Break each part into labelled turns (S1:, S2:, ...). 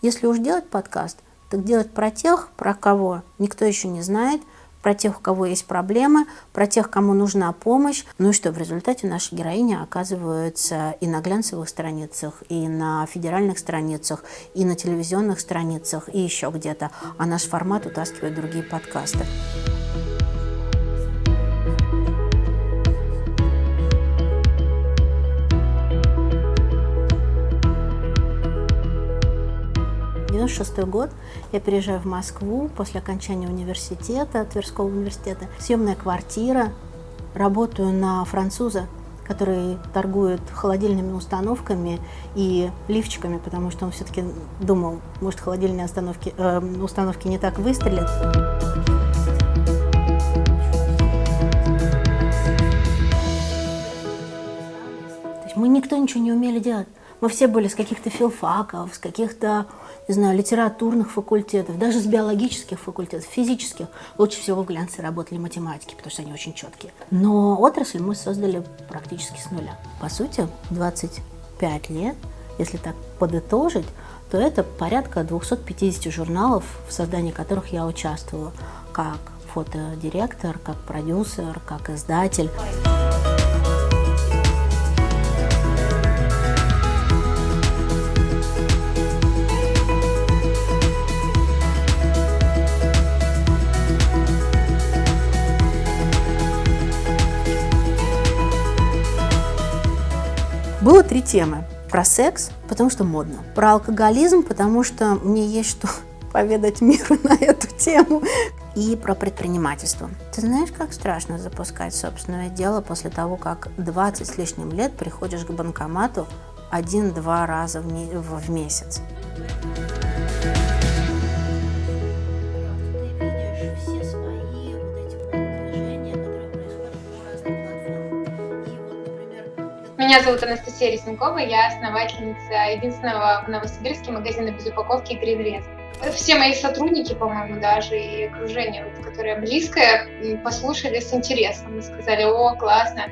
S1: Если уж делать подкаст, так делать про тех, про кого никто еще не знает, про тех, у кого есть проблемы, про тех, кому нужна помощь. Ну и что, в результате наши героини оказываются и на глянцевых страницах, и на федеральных страницах, и на телевизионных страницах, и еще где-то. А наш формат утаскивает другие подкасты. В 1996 год я переезжаю в Москву после окончания университета, Тверского университета. Съемная квартира, работаю на француза, который торгует холодильными установками и лифчиками, потому что он все-таки думал, может, холодильные установки не так выстрелят. Мы никто ничего не умели делать. Мы все были с каких-то филфаков, с каких-то, не знаю, литературных факультетов, даже с биологических факультетов, физических. Лучше всего в глянце работали математики, потому что они очень четкие. Но отрасль мы создали практически с нуля. По сути, 25 лет, если так подытожить, то это порядка 250 журналов, в создании которых я участвовала как фотодиректор, как продюсер, как издатель. Было 3 темы. Про секс, потому что модно. Про алкоголизм, потому что мне есть что поведать миру на эту тему. И про предпринимательство. Ты знаешь, как страшно запускать собственное дело после того, как 20 с лишним лет приходишь к банкомату 1-2 раза в месяц.
S2: Меня зовут Анастасия Резнякова, я основательница единственного в Новосибирске магазина без упаковки «Передрез». Все мои сотрудники, по-моему, даже и окружение, которое близкое, послушали с интересом и сказали: «О, классно»,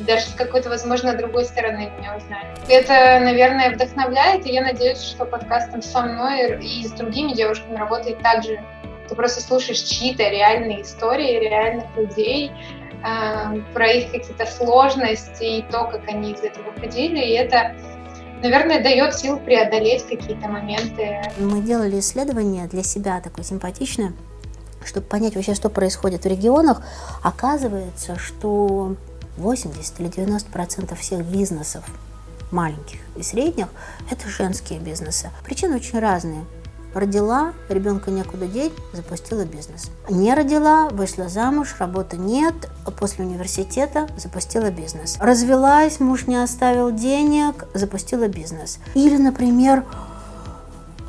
S2: даже с какой-то, возможно, другой стороны меня узнали. Это, наверное, вдохновляет, и я надеюсь, что подкастом со мной и с другими девушками работает так же. Ты просто слушаешь чьи-то реальные истории реальных людей, про их какие-то сложности и то, как они из этого выходили, и это, наверное, дает сил преодолеть какие-то моменты. Мы делали исследование для себя такое симпатичное, чтобы понять вообще, что происходит в регионах. Оказывается, что 80 или 90% всех бизнесов, маленьких и средних, это женские бизнесы. Причины очень разные. Родила, ребенка некуда деть, запустила бизнес. Не родила, вышла замуж, работы нет, после университета запустила бизнес. Развелась, муж не оставил денег, запустила бизнес. Или, например,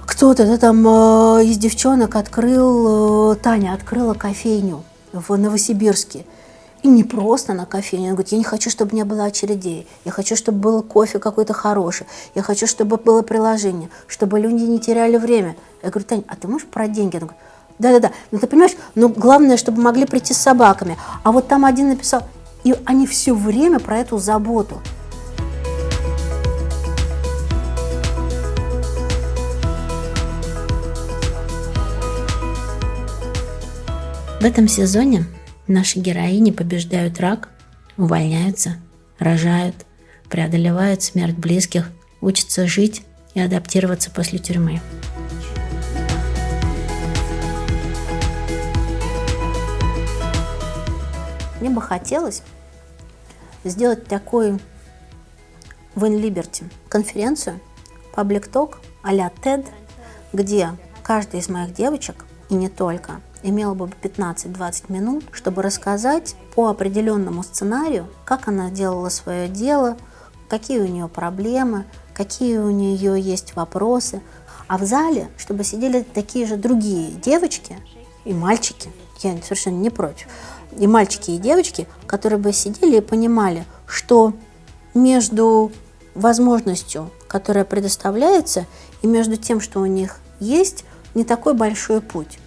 S2: кто-то там из девчонок Таня открыла кофейню в Новосибирске. И не просто на кофейне. Она говорит: я не хочу, чтобы не было очередей. Я хочу, чтобы был кофе какой-то хороший. Я хочу, чтобы было приложение, чтобы люди не теряли время. Я говорю: Тань, а ты можешь про деньги? Она говорит: да-да-да. Ну ты понимаешь, главное, чтобы могли прийти с собаками. А вот там один написал, и они все время про эту заботу. В этом сезоне наши героини побеждают рак, увольняются, рожают, преодолевают смерть близких, учатся жить и адаптироваться после тюрьмы. Мне бы хотелось сделать такой в InLiberty конференцию, Public Talk а-ля TED, где каждая из моих девочек, и не только, имела бы 15-20 минут, чтобы рассказать по определенному сценарию, как она делала свое дело, какие у нее проблемы, какие у нее есть вопросы. А в зале, чтобы сидели такие же другие девочки и мальчики, я совершенно не против, и мальчики, и девочки, которые бы сидели и понимали, что между возможностью, которая предоставляется, и между тем, что у них есть, не такой большой путь.